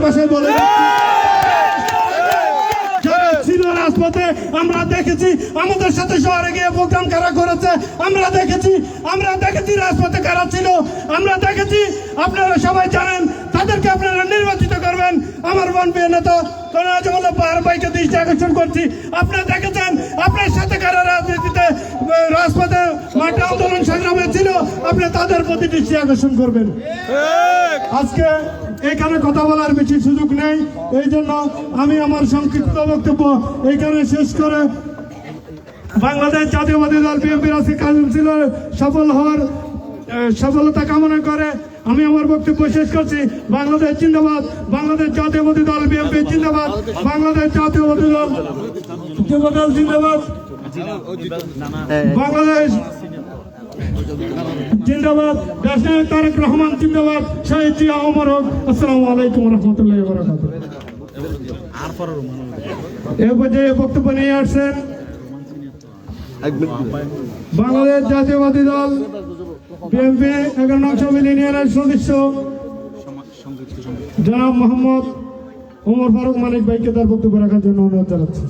ভাষায় বলে ছিল রাজপথে। আমরা দেখেছি আমাদের সাথে শহরে গিয়ে প্রোগ্রাম কারা করেছে, আমরা দেখেছি রাজপথে কারা ছিল, আমরা দেখেছি। আপনারা সবাই জানেন তাদেরকে আপনারা নির্বাচিত করবেন। আমার বনপ্রিয় নেতা পাহাড় ভাইকে দৃষ্টি আকর্ষণ করছি। আপনারা দেখেছেন আপনার সাথে কারা রাজনীতিতে রাজপথে মাঠে আন্দোলন সংগ্রামে ছিল, আপনি তাদের প্রতি দৃষ্টি আকর্ষণ করবেন। আজকে এখানে কথা বলার বেশি সুযোগ নেই, এই জন্য আমি আমার সংক্ষিপ্ত বক্তব্য এইখানে শেষ করে বাংলাদেশ জাতীয়বাদী দল বিএনপির আজকে কাউন্সিল সফল হওয়ার সফলতা কামনা করে আমি আমার বক্তব্য শেষ করছি। বাংলাদেশ জিন্দাবাদ, বাংলাদেশ জাতীয়বাদী দল বিএনপি জিন্দাবাদ, বাংলাদেশ জাতীয়বাদী দল জিন্দাবাদ, বাংলাদেশ জিন্দাবাদ, দেশনায়ক তারেক রহমান জিন্দাবাদ, শহীদ জিয়া অমর হোক। আসসালামু আলাইকুম রহমতুল্লাহ বারাকাতুহু। এই পর্যায়ে বক্তব্য নিয়ে আসছেন বাংলাদেশ জাতীয়বাদী দল বিএনপি 11 নং সমিতি ইউনিয়নের সদস্য জনাব মোহাম্মদ ওমর ফারুক মানিক ভাইকে তার বক্তব্য রাখার জন্য অনুরোধ জানাচ্ছি।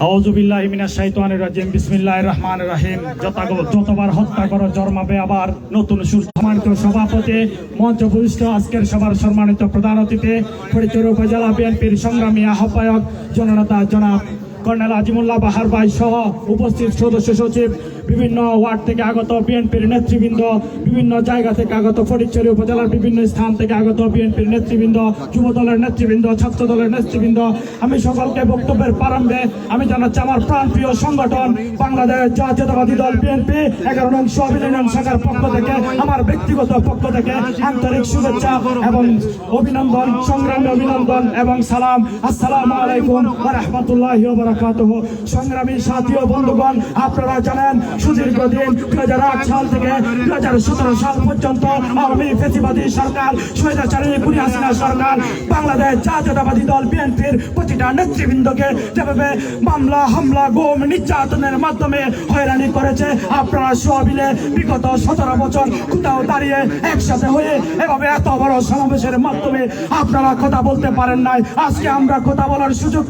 আউযু বিল্লাহি মিনাশ শাইতানির রাজিম, বিসমিল্লাহির রহমানির রহিম। যতবার হত্যা করো জন্মাবে আবার নতুন সুর। সম্মানিত সভাপতি, মঞ্চ উপবিষ্ট আজকের সভার সম্মানিত প্রধান অতিথি, ফরিদপুর উপজেলা বিএনপির সংগ্রামী আহ্বায়ক জননেতা জনাব কর্নেল আজিমুল্লাহ বাহার ভাই সহ উপস্থিত সদস্য সচিব, বিভিন্ন ওয়ার্ড থেকে আগত বিএনপির নেতৃবৃন্দ, বিভিন্ন জায়গা থেকে আগত, ফটিকছড়ি উপজেলার বিভিন্ন স্থান থেকে আগত বিএনপির নেতৃবৃন্দ, যুব দলের নেতৃবৃন্দ, ছাত্র দলের নেতৃবৃন্দ, আমি সকলকে বক্তব্যের প্রারম্ভে আমি জানাচ্ছি আমার প্রাণপ্রিয় সংগঠন বাংলাদেশ জাতীয়তাবাদী দল বিএনপি 11 নং ইউনিয়ন শাখার পক্ষ থেকে, আমার ব্যক্তিগত পক্ষ থেকে আন্তরিক শুভেচ্ছা এবং অভিনন্দন, সংগ্রামী অভিনন্দন এবং সালাম। আসসালামু আলাইকুম ওয়া রাহমাতুল্লাহি ওয়া বারাকাতুহু। সংগ্রামী সাথী ও বন্ধুগণ, আপনারা জানেন সুদীর্ঘদিন 2008 সাল থেকে 2017 সাল পর্যন্ত আওয়ামী ফ্যাসিবাদী সরকার, স্বৈরাচারী খুনি হাসিনা সরকার বাংলাদেশ জাতীয়তাবাদী দল বিএনপির প্রতিটা নেতৃবৃন্দকে যেভাবে মামলা, হামলা, গুম, নির্যাতনের মাধ্যমে হয়রানি করেছে, আপনারা সবিলে বিগত 17 বছর কোথাও দাঁড়িয়ে একসাথে হয়ে এভাবে এত বড় সমাবেশের মাধ্যমে আপনারা কথা বলতে পারেন নাই। আজকে আমরা কথা বলার সুযোগ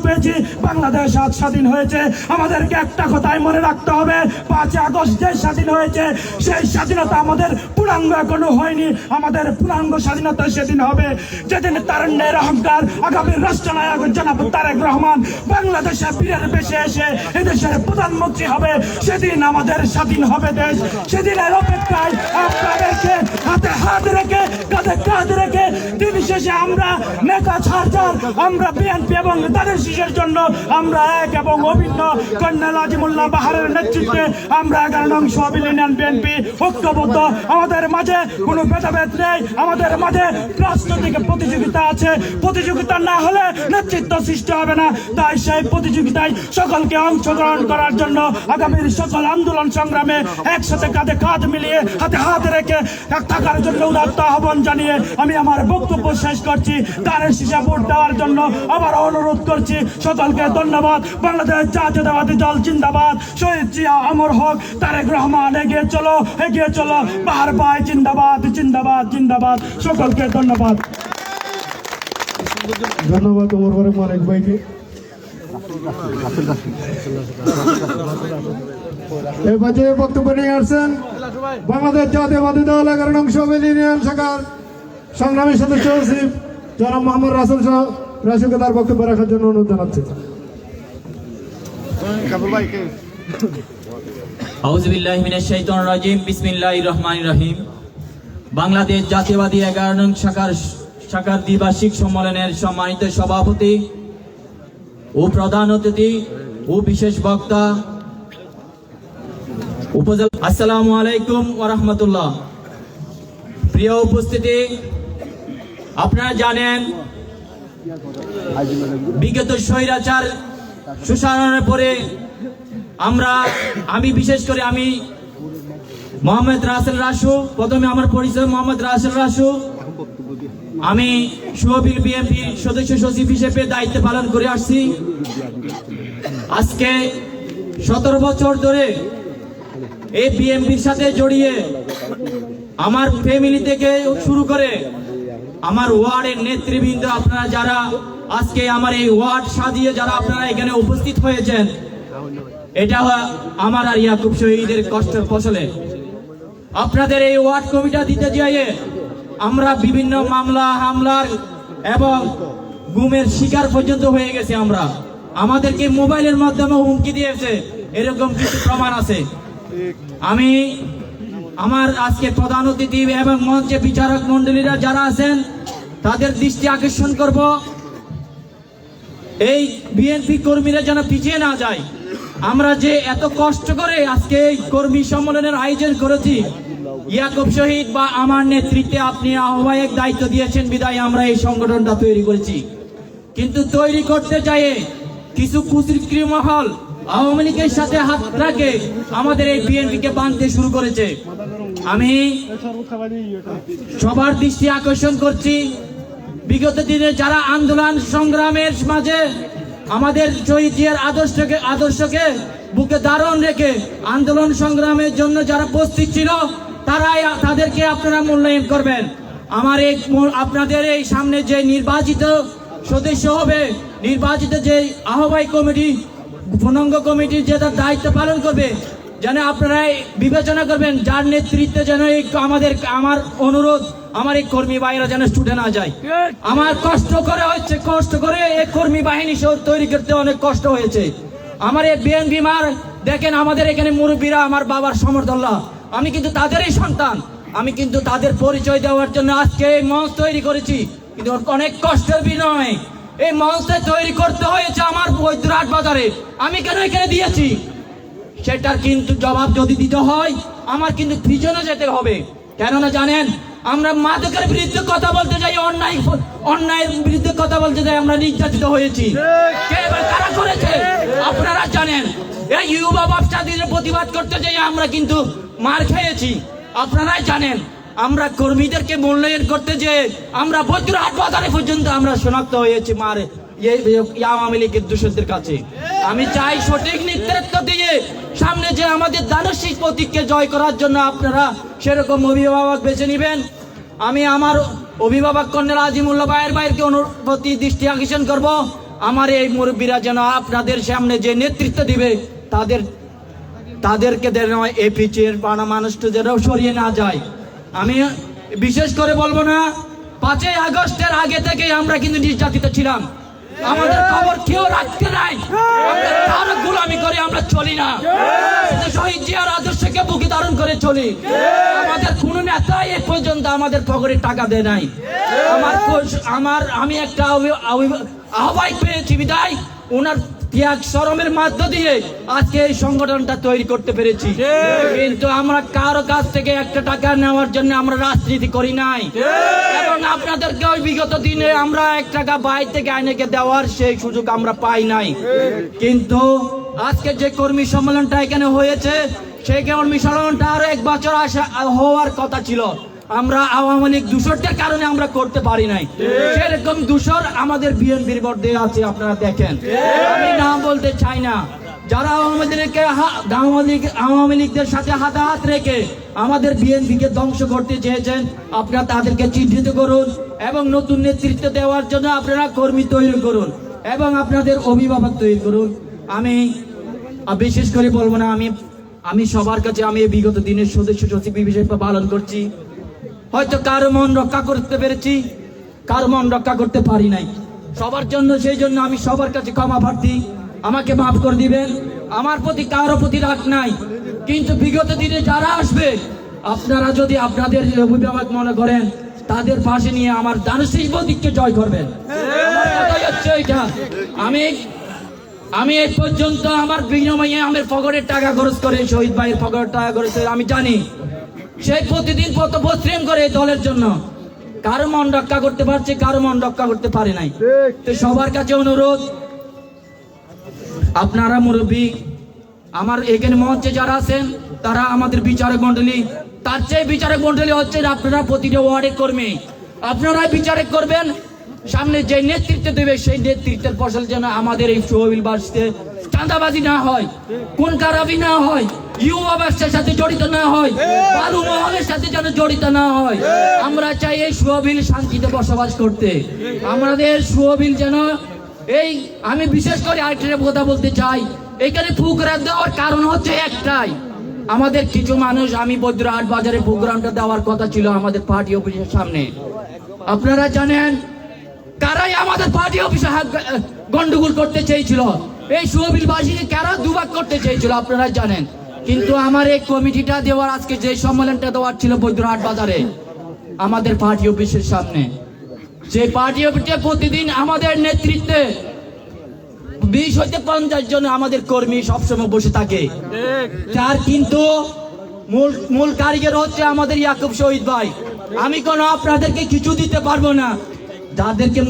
পেয়েছি, বাংলাদেশ আজ স্বাধীন হয়েছে। আমাদেরকে একটা কথাই মনে রাখতে হবে, 5 আগস্ট যে স্বাধীন হয়েছে সেই স্বাধীনতা আমাদের পূর্ণাঙ্গ এখনো হয়নি। আমাদের পূর্ণাঙ্গ স্বাধীনতা সেদিন হবে যেদিন তারুণ্যের অহংকার আগামীর রাষ্ট্রনায়ক জনাব তারেক রহমান বাংলাদেশে বীরের বেশে এসে এদেশের প্রধানমন্ত্রী হবে, সেদিন আমাদের স্বাধীন হবে দেশ। সেদিনের অপেক্ষায় আপনাদেরকে হাতে হাত রেখে, কাঁধে কাঁধ রেখে দিন শেষে আমরা নেতা ছাড়, আমরা বিএনপি এবং তাদের শিশের জন্য আমরা এক এবং অভিন্ন কর্নেল আজিমুল্লাহ বাহারের নেতৃত্বে আমরা 11 নং ইউনিয়ন বিএনপি ঐক্যবদ্ধ। আমাদের মাঝে কোনো ভেদাভেদ নেই, আমাদের মাঝে রাজনৈতিক প্রতিযোগিতা আছে। প্রতিযোগিতা না হলে নেতৃত্ব সৃষ্টি হবে না। তাই সেই প্রতিযোগিতায় সকলকে অংশগ্রহণ করার জন্য আগামীর সকল আন্দোলন সংগ্রামে একসাথে কাঁধে কাঁধ মিলিয়ে হাতে হাত রেখে থাকার জন্য উদাত্ত আহ্বান জানিয়ে আমি আমার বক্তব্য শেষ করছি। তারের শীষে ভোট দেওয়ার জন্য আবার অনুরোধ করছি সকলকে। ধন্যবাদ। বাংলাদেশ জাতীয়তাবাদী দল জিন্দাবাদ, শহীদ জিয়া অমর হোক, তারেক রহমান এগিয়ে চলো, এগিয়ে চলো, বাহার ভাই জিন্দাবাদ, জিন্দাবাদ, জিন্দাবাদ। সকলকে ধন্যবাদ। ধন্যবাদ ওমর ফারুক মানিক ভাইকে। এই পর্যায়ে বক্তব্য নিয়ে আসছেন বাংলাদেশ জাতীয়বাদী দল 11 নং ইউনিয়ন শাখার সংগ্রামী সদস্য সচিব জনাব মোহাম্মদ রাসুলকে তার বক্তব্য রাখার জন্য অনুরোধ জানাচ্ছি। আউযু বিল্লাহি মিনাশ শাইতানির রাজিম, বিসমিল্লাহির রহমানির রহিম। বাংলাদেশ জাতীয়বাদী 11 নং শাখার দ্বিবার্ষিক সম্মেলনের সম্মানিত সভাপতি ও প্রধান অতিথি ও বিশেষ বক্তা উপজেলা, আসসালামু আলাইকুম ওয়া রাহমাতুল্লাহ। প্রিয় উপস্থিতি, আপনারা জানেন বিগত স্বৈরাচার সুশাসনের পরে আমি বিশেষ করে মোহাম্মদ রাসেল রাসু, প্রথমে আমার পরিচয় মোহাম্মদ রাসেল রাসু। আমি সুহবিল বিএনপি সদস্য সচিব হিসেবে দায়িত্ব পালন করে আসছি। আজকে 17 বছর ধরে এই বিএনপির সাথে জড়িয়ে আমার ফ্যামিলি থেকে শুরু করে আমার ওয়ার্ডের নেতৃবৃন্দ, আপনারা যারা আজকে আমার এই ওয়ার্ড সাজিয়ে যারা আপনারা এখানে উপস্থিত হয়েছেন, এটা আমার আর ইয়াকুব শহীদের কষ্টের ফসলে। আপনাদের এই ওয়ার্ড কমিটি দিতে যেয়ে আমরা বিভিন্ন মামলা হামলার এবং গুমের শিকার পর্যন্ত হয়ে গেছে। আমাদেরকে মোবাইলের মাধ্যমে হুমকি দিয়েছে, এরকম কিছু প্রমাণ আছে। আমি আমার আজকে প্রধান অতিথি এবং মঞ্চে বিচারক মন্ডলীরা যারা আছেন তাদের দৃষ্টি আকর্ষণ করব, এই বিএনপি কর্মীরা যেন পিছিয়ে না যায়। আমরা যে এত কষ্ট করে আজকে এই কর্মী সম্মেলনের আয়োজন করেছি, ইয়াকুব শহীদ বা আমার নেতৃত্বে আপনি আহ্বায়ক দায়িত্ব দিয়েছেন বিদায় আমরা এই সংগঠনটা তৈরি করেছি। কিন্তু তৈরি করতে চাইয়ে কিছু কুচক্রী মহল আওয়ামী লীগের সাথে হাত রাখে আমাদের এই বিএনপিকে বাঁধতে শুরু করেছে। আমি সবার দৃষ্টি আকর্ষণ করছি, বিগত দিনে যারা আন্দোলন সংগ্রামের মাঝে আমাদের শহীদ জিয়ার আদর্শকে বুকে ধারণ রেখে আন্দোলন সংগ্রামের জন্য যারা প্রস্তুত ছিল তাদেরকে আপনারা মূল্যায়ন করবেন। আপনাদের এই সামনে যে নির্বাচিত সদস্য হবে, নির্বাচিত যে আহ্বায়ক কমিটি পূর্ণাঙ্গ কমিটির যে তার দায়িত্ব পালন করবে, যেন আপনারা বিবেচনা করবেন যার নেতৃত্বে যেন আমার অনুরোধ আমার এই কর্মী বাহিনীরা যেন ছুটে না যায়। আমার কষ্ট করে এই কর্মী বাহিনী তৈরি করতে অনেক কষ্ট হয়েছে। আমার এই বিএনপি দেখেন, আমাদের এখানে মুরব্বীরা আমার বাবার সমর্থনলা, আমি কিন্তু তাদেরই সন্তান। আমি কিন্তু তাদের পরিচয় দেওয়ার জন্য আজকে এই মঞ্চ তৈরি করেছি, কিন্তু অনেক কষ্টের বিনয় এই মঞ্চটা তৈরি করতে হয়েছে আমার বৈদ্যরাট বাজারে। আমি কেন এখানে দিয়েছি সেটার কিন্তু জবাব যদি দিতে হয় আমার কিন্তু পিছনে যেতে হবে। কেননা জানেন, আমরা মাদকের বিরুদ্ধে কথা বলতে যাই, অন্যায়ের বিরুদ্ধে কথা বলতে যাই, আমরা নির্যাতিত হয়েছি। কারা করেছে আপনারা জানেন। এই যুবা ব্যবসায়ীদের প্রতিবাদ করতে যাই আমরা কিন্তু মার খেয়েছি, আপনারাই জানেন। আমরা কর্মীদেরকে মূল্যায়ন করতে যে আমরা বৈদ্যরাট বাজারে পর্যন্ত আমরা শনাক্ত হয়েছি আওয়ামী লীগের দূষণদের কাছে। আমি চাই সঠিক নেতৃত্ব দিয়ে সামনে যে আমাদের দানশীল প্রতীককে জয় করার জন্য আপনারা সেরকম অভিভাবক বেছে নেবেন। আমি আমার অভিভাবক কন্যা আজিমুল্লাহ ভাইয়েরকে প্রতি দৃষ্টি আকর্ষণ করব, আমার এই মুরব্বীরা যেন আপনাদের সামনে যে নেতৃত্ব দিবে তাদেরকে এই পিছিয়ে পানা মানুষটা যেন সরিয়ে না যায়। আমি বিশেষ করে বলবো না, 5ই আগস্টের আগে থেকে আমরা কিন্তু নির্যাতিত ছিলাম, আমাদের খবর কেউ রাখতে নাই, আমরা কারো গোলামি করে আমরা চলি না, শহীদ জিয়ার আদর্শকে বুকে ধারণ করে চলি। আমাদের কোন নেতা এ পর্যন্ত আমাদের পকেটে টাকা দেয় নাই। আমি একটা আহ্বায়ক পেয়েছি বিদায় ওনার ত্যাগ শরমের মধ্য দিয়ে আজকে এই সংগঠনটা তৈরি করতে পেরেছি। কিন্তু আমরা কারো কাছ থেকে একটা টাকা নেওয়ার জন্য আমরা রাজনীতি করি নাই, এবং আপনাদেরকে ওই বিগত দিনে আমরা 1 টাকা বাইরে থেকে আইনেকে দেওয়ার সেই সুযোগ আমরা পাই নাই। কিন্তু আজকে যে কর্মী সম্মেলনটা এখানে হয়েছে, সেই কর্মী সম্মেলনটা আরো 1 বছর হওয়ার কথা ছিল। আমরা আওয়ামী লীগ দূষণের কারণে আমরা করতে পারি নাই, সেরকম দূষণ আমাদের বিএনপির মধ্যে আছে। আপনারা দেখেন, আমি নাম বলতে চাই না, যারা আওয়ামী লীগদের সাথে হাত রেখে আমাদের বিএনপিকে ধ্বংস করতে চেয়েছেন, আপনারা তাদেরকে চিহ্নিত করুন এবং নতুন নেতৃত্ব দেওয়ার জন্য আপনারা কর্মী তৈরি করুন এবং আপনাদের অভিভাবক তৈরি করুন। আমি বিশেষ করে বলবো না, আমি সবার কাছে আমি বিগত দিনের সদস্য সচিব হিসেবে পালন করছি। হয়তো কারো মন রক্ষা করতে পেরেছি, কারো মন রক্ষা করতে পারি নাই সবার জন্য। সেই জন্য আমি সবার কাছে ক্ষমা প্রার্থী, আমাকে মাফ করে দিবেন। আমার প্রতি কারো প্রতি রাগ নাই, কিন্তু বিগত দিনে যারা আসবে আপনারা যদি আপনাদের অভিভাবক মনে করেন, তাদের পাশে নিয়ে আমার দানশীল প্রতীককে জয় করবেন। আমি এই পর্যন্ত আমার বিনিময়ে আমার পকেটের টাকা খরচ করে, শহীদ ভাইয়ের পকেটের টাকা খরচ করে, আমি জানি সেই প্রতিদিন কত পরিশ্রম করে এই দলের জন্য। কারো মন রক্ষা করতে পারছে, কারো মন রক্ষা করতে পারে নাই। তো সবার কাছে অনুরোধ, আপনারা মুরব্বী, আমার এখানে মঞ্চে যারা আছেন তারা আমাদের বিচারক মন্ডলী, তার চেয়ে বিচারক মন্ডলী হচ্ছে আপনারা প্রতিটা ওয়ার্ডের কর্মী, আপনারা বিচারক করবেন। সামনে যে নেতৃত্ব দেবে সেই নেতৃত্বের ফসল যেন আমাদের এই শহীদ বাসীতে চাঁদাবাজি না হয়, কোন কারাবি না হয়, ইউবা ব্যবসার সাথে জড়িত না হয়, বালু মহলের সাথে যেন জড়িত না হয়। আমরা চাই এই সুবিল শান্তিতে বসবাস করতে। আমাদের সুবিল যেন এই, আমি বিশেষ করে আরেকটা কথা বলতে চাই, এখানে ফুকরা দেওয়ার কারণ হচ্ছে একটাই, আমাদের কিছু মানুষ, আমি বৈদ্যহাট বাজারে প্রোগ্রামটা দেওয়ার কথা ছিল আমাদের পার্টি অফিসের সামনে। আপনারা জানেন কারাই আমাদের পার্টি অফিসে গন্ডগোল করতে চেয়েছিল, এই সুবিলবাসীকে কারা দুভাগ করতে চেয়েছিল আপনারা জানেন। কিন্তু আমার এই কমিটিটা দেওয়ার, আজকে যে সম্মেলনটা দেওয়ার ছিল বৈদ্যহাট বাজারে আমাদের পার্টি অফিসের সামনে, সেই পার্টি অফিসে প্রতিদিন আমাদের নেতৃত্বে 20 হইতে 50 জন আমাদের কর্মী সবসময় বসে থাকে। তার কিন্তু মূল কারিগর হচ্ছে আমাদের ইয়াকুব শহীদ ভাই। আমি কোনো আপনাদেরকে কিছু দিতে পারবো না, যাদেরকে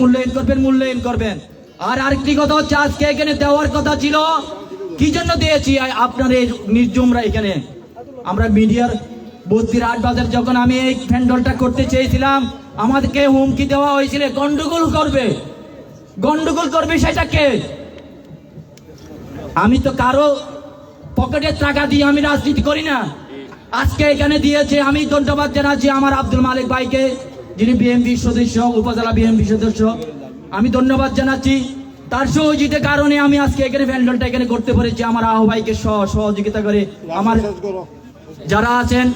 মূল্যায়ন করবেন। আর আরেকটি কথা হচ্ছে, আজকে এখানে দেওয়ার কথা ছিল, কি জন্য দিয়েছি আপনার এই নির্জুমরা এখানে, আমরা মিডিয়ার বৈদ্যহাট বাজার যখন আমি এই প্যান্ডেলটা করতে চেয়েছিলাম, আমাদেরকে হুমকি দেওয়া হয়েছিল গন্ডগোল করবে সেটাকে। আমি তো কারো পকেটের টাকা দিয়ে আমি রাজনীতি করি না। আজকে এখানে দিয়েছে, আমি ধন্যবাদ জানাচ্ছি আমার আব্দুল মালিক ভাইকে, যিনি বিএনপি সদস্য, উপজেলা বিএনপি সদস্য। আমি ধন্যবাদ জানাচ্ছি, তার সহযোগিতার কারণে আমি আজকে এখানে প্যান্ডেলটা এখানে করতে পেরেছি। আমার আহ্বাইকে সহযোগিতা করে আমার যারা আছেন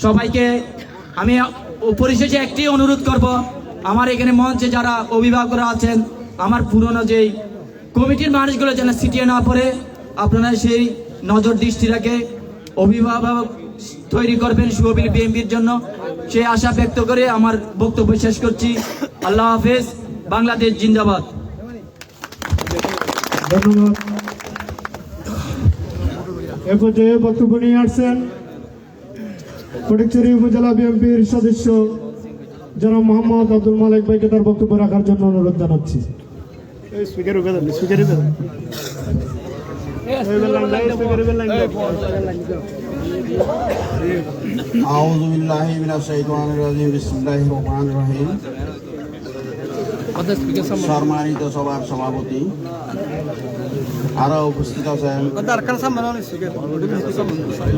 সবাইকে আমি পরিশেষে একটি অনুরোধ করব, আমার এখানে মঞ্চে যারা অভিভাবকরা আছেন, আমার পুরনো যেই কমিটির মানুষগুলো যেন ছিটিয়ে না পড়ে, আপনারা সেই নজর দৃষ্টি রেখে অভিভাবক তৈরি করবেন সুবিল বিএনপির জন্য, সেই আশা ব্যক্ত করে আমার বক্তব্য শেষ করছি। আল্লাহ হাফেজ, বাংলাদেশ জিন্দাবাদ। ধন্যবাদ। এ পর্যায়ে বক্তব্য নিয়ে আসছেন ফটিকছড়ি উপজেলা বিএনপির সদস্য জনাব মোহাম্মদ আব্দুল মালিক ভাইকে তার বক্তব্য রাখার জন্য অনুরোধ জানাচ্ছি। আউযু বিল্লাহি মিনাশ শাইতানির রাজিম। বিসমিল্লাহির রহমানির রহিম। সম্মানিত সভার সভাপতি, আরো উপস্থিত আছেন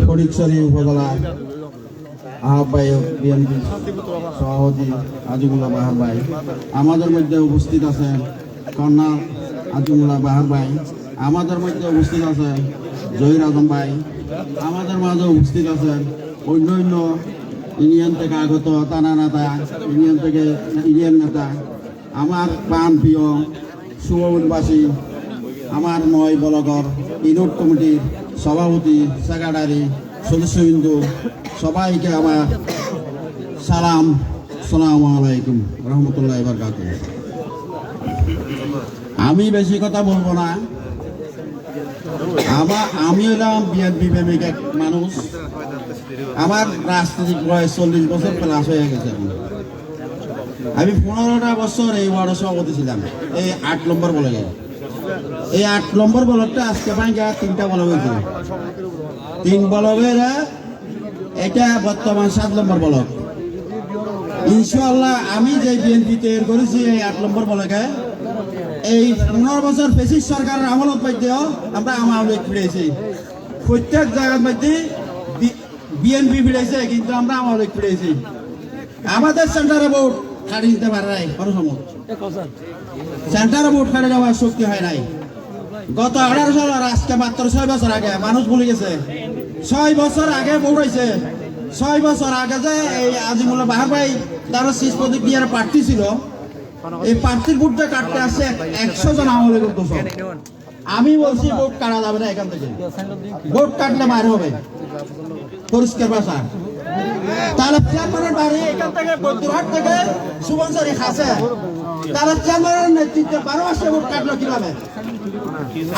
ফটিকছড়ি উপজেলা আহ্বায়ক বিএনপি সভাপতি আজিমুল্লাহ বাহার ভাই, আমাদের মধ্যে উপস্থিত আছেন কর্নাল আজিমুল্লাহ বাহার ভাই, আমাদের মধ্যে উপস্থিত আছেন জহির আজম ভাই, আমাদের মাঝে উপস্থিত আছেন অন্যান্য ইউনিয়ন থেকে আগত থানা নেতা, ইউনিয়ন নেতা, আমার প্রাণ প্রিয় সুবিলবাসী, আমার 9 ব্লকের ইউনিট কমিটির সভাপতি, সেক্রেটারি, সদস্যবৃন্দ, সবাইকে আমার সালাম, আসসালামু আলাইকুম রহমতুল্লাহি ওয়া বারাকাতুহু। আমি কথা বলবো না, আমি হলাম বিএনপি প্রেমিক এক মানুষ। আমার রাজনৈতিক বয়স 40 বছর প্লাস হয়ে গেছে। আমি 15টা বছর এই ওয়ার্ডের সভাপতি ছিলাম, এই 8 নম্বর ব্লকে। এই 8 নম্বর ব্লকটা আজকে ভাঙ্গা 3টা ব্লক হয়েছিল। 3 ব্লকের এটা বর্তমান 7 নম্বর ব্লক। ইনশাআল্লাহ আমি যে বিএনপি তৈরি করেছি এই 8 নম্বর ব্লকে, এই 15 বছর ফেসিস সরকারের আমলত মধ্যেও আমরা আওয়ামী লীগ ফিরেছি। প্রত্যেক জায়গার মধ্যে বিএনপি ফিরেছে, কিন্তু আমরা আওয়ামী লীগ ফিরেছি। আমাদের সেন্টারে ভোট খাড়ি দিতে পারে নাই, কোনো সময় সেন্টারে ভোট খাড়ি যাওয়ার শক্তি হয় নাই। গত 18 সাল আর আজকে মাত্র 6 বছর আগে মানুষ ভুলে গেছে। 6 বছর আগে ভোট হয়েছে। 6 বছর আগে যে এই আজিমুল্লাহ বাহার ভাই তারা শীষ প্রতীক দিয়ে প্রার্থী ছিল, এই প্রার্থীর ভোটটা কাটতে আসছে 100 জন আওয়ামী লীগের দোষ। আমি বলছি ভোট কাটা যাবে না, এখান থেকে ভোট কাটলে মার হবে, পরিষ্কার ভাষা। তাহলে চেয়ারম্যানের বাড়ি এখান থেকে বৈদ্যহাট থেকে সুবনসরি খাসে, তাহলে চেয়ারম্যানের নেতৃত্বে 12 মাসে ভোট কাটলো কিভাবে?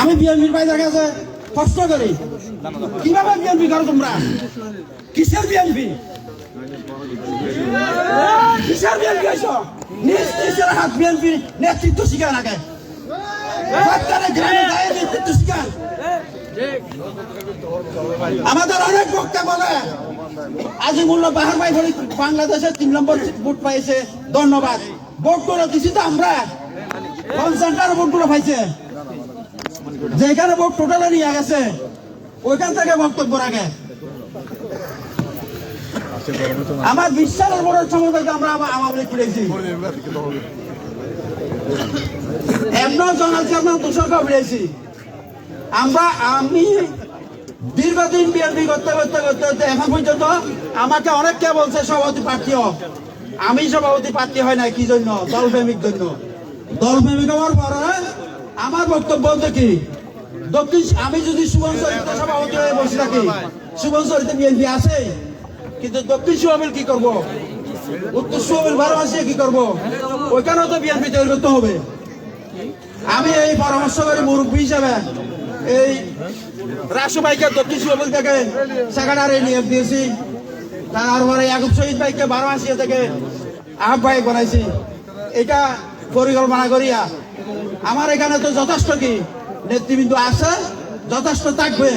আমি বিএনপির ভাইদের কাছে কষ্ট করি, কিভাবে বিএনপি করো তোমরা? কিসের বিএনপি? কিসের বিএনপি আইছো? নিজ হাত বিএনপি নেতৃত্ব শিখায় রাখে, নেতৃত্ব শিখায়। আমাদের অনেক বক্তা বলে আজিমুল্লাহ বাহার ভাই বাংলাদেশে 3 নম্বর ভোট পাইছে, ধন্যবাদ। ভোটগুলো দিছি তো আমরা, কনসেন্ট্রার ভোটগুলো পাইছে। যেখানে ভোট টোটালে নিয়ে গেছে ওইখান থেকে বক্তব্য রাখে। আমার বিশ্বাসের ভোটের সময় থেকে আমরা আওয়ামী লীগ ফিরেছি, এমন জনাল চেয়ারম্যান তুষারকে ফিরেছি আমরা। আমি দীর্ঘদিন বিএনপি করতে করতে করতে করতে এখন পর্যন্ত আমাকে অনেককে বলছে সভাপতি প্রার্থী হোক। আমি সভাপতি প্রার্থী হয় না, কি জন্য? দলপ্রেমিক জন্য। দলপ্রেমিক হওয়ার পরে আমার বক্তব্য কি, দক্ষিণ আমি যদি সুবনচরিতে সভাপতি হয়ে বসে থাকি, সুবনচরিতে বিএনপি আছে, কিন্তু দক্ষিণ সুয়াবিল কি করব? উত্তর সুয়াবিল ভারতবাসী কি করব? ওইখানেও তো বিএনপি তৈরি করতে হবে। আমি এই পরামর্শকারী মুরব্বী হিসেবে এই রাসু ভাইকে দক্ষিণ সুয়াবিল থেকে সেক্রেটারি নিয়োগ দিয়েছি, তারপরে ইয়াকুব শহীদ ভাইকে বারোমাসিয়া থেকে আহ্বায়ক বানাইছি। এটা পরিকল্পনা করিয়া আমার এখানে তো যথেষ্ট কি নেতৃবৃন্দ আছে, যথেষ্ট থাকবে।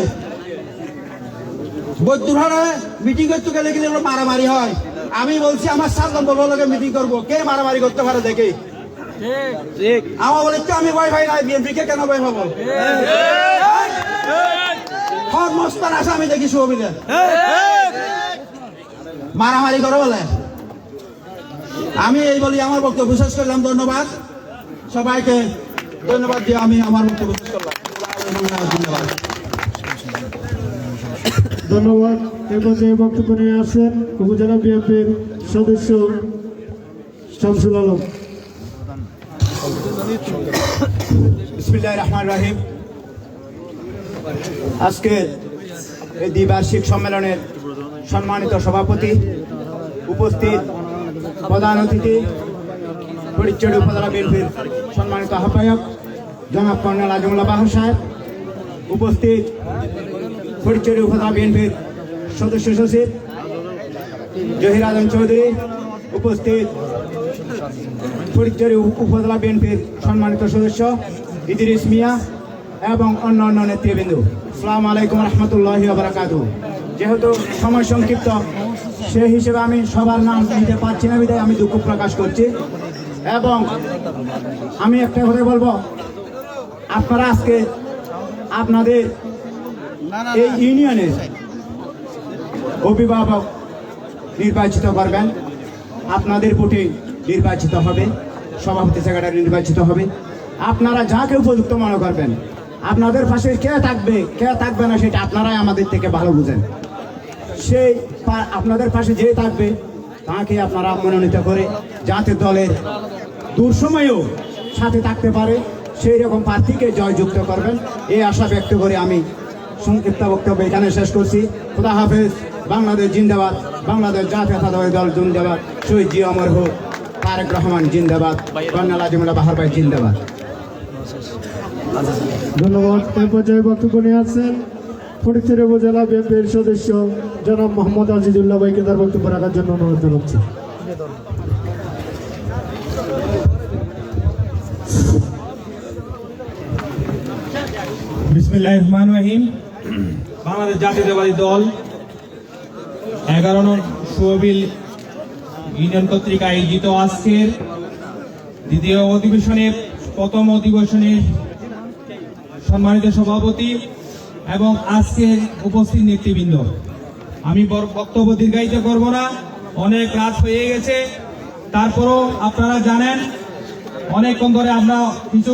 বৈদ্যুরহাটে মিটিং করতে গেলে কিন্তু মারামারি হয়। আমি বলছি আমার 7 নম্বর লোকে মিটিং করবো, কে মারামারি করতে পারে দেখি। আমার বলে আমি ভয় ভাই নাই, বিএনপি কে কেন ভয় পাবো? মস্তান আছে আমি দেখি সুবিধা মারামারি করো বলে। আমি এই বলি আমার বক্তব্য শেষ করলাম। ধন্যবাদ সবাইকে, ধন্যবাদ দিয়ে আমি আমার বক্তব্য শেষ করলাম। ধন্যবাদ। ধন্যবাদ। এ পর্যায়ে বক্তব্য নিয়ে আসছেন উপজেলা বিএনপির সদস্য শামসুল আলম। বিসমিল্লাহির রহমানির রহিম। আজকে এই দ্বিবার্ষিক সম্মেলনের সম্মানিত সভাপতি, উপস্থিত প্রধান অতিথি, ফটিকছড়ি উপজেলা বিএনপির সম্মানিত আহ্বায়ক জনাব কর্নেল আজিমুল্লাহ বাহর সাহেব, উপস্থিত ফটিকছড়ি উপজেলা বিএনপির সদস্য সচিব জহির আজম চৌধুরী, উপস্থিত ফটিকছড়ি উপজেলা বিএনপির সম্মানিত সদস্য ইদ্রিস মিয়া এবং অন্যান্য নেতৃবৃন্দ, আসসালামু আলাইকুম রহমতুল্লাহি ওয়া বারাকাতুহু। যেহেতু সময় সংক্ষিপ্ত, সেই হিসেবে আমি সবার নাম নিতে পারছি না, বিধায় আমি দুঃখ প্রকাশ করছি। এবং আমি একটা কথা বলবো, আপনারা আজকে আপনাদের এই ইউনিয়নের অভিভাবক নির্বাচিত করবেন, আপনাদের ভোটে নির্বাচিত হবে, সভাপতি সেক্রেটারি নির্বাচিত হবে। আপনারা যাকে উপযুক্ত মনে করবেন, আপনাদের পাশে কে থাকবে কে থাকবে না সেটা আপনারাই আমাদের থেকে ভালো বুঝেন। সেই আপনাদের পাশে যে থাকবে তাকে আপনারা মনোনীত করে যাতে দলের দুঃসময়েও সাথে থাকতে পারে সেই রকম প্রার্থীকে জয়যুক্ত করবেন, এই আশা ব্যক্ত করে আমি সংক্ষিপ্ত বক্তব্য এখানে শেষ করছি। খুদা হাফেজ। বাংলাদেশ জিন্দাবাদ, বাংলাদেশ জাতীয়তাবাদী দল জিন্দাবাদ, শহীদ জি অমর হোক, তারেক রহমান জিন্দাবাদ, কর্নেল আজিমুল্লাহ বাহর ভাই জিন্দাবাদ। ধন্যবাদ। এ পর্যায়ে বক্তব্য নিয়ে আসছেন ফটিকছড়ি উপজেলা বিএনপির সদস্য জনাব মোহাম্মদ আজিজুল্লাহ ভাইকে তার বক্তব্য রাখার জন্য অনুরোধ জানাচ্ছি। বিসমিল্লাহির রহমানির রহিম। বাংলাদেশ জাতীয়তাবাদী দল 11 নং সুবিল ইউনিয়ন কর্তৃক আয়োজিত আজকের দ্বিতীয় অধিবেশনে, প্রথম অধিবেশনের সম্মানিত সভাপতি এবং আজকের উপস্থিত নেতৃবৃন্দ, আমি বক্তব্য দীর্ঘায়িত করব না, অনেক রাত হয়ে গেছে। তারপরও আপনারা জানেন অনেকক্ষণ ধরে আমরা কিছু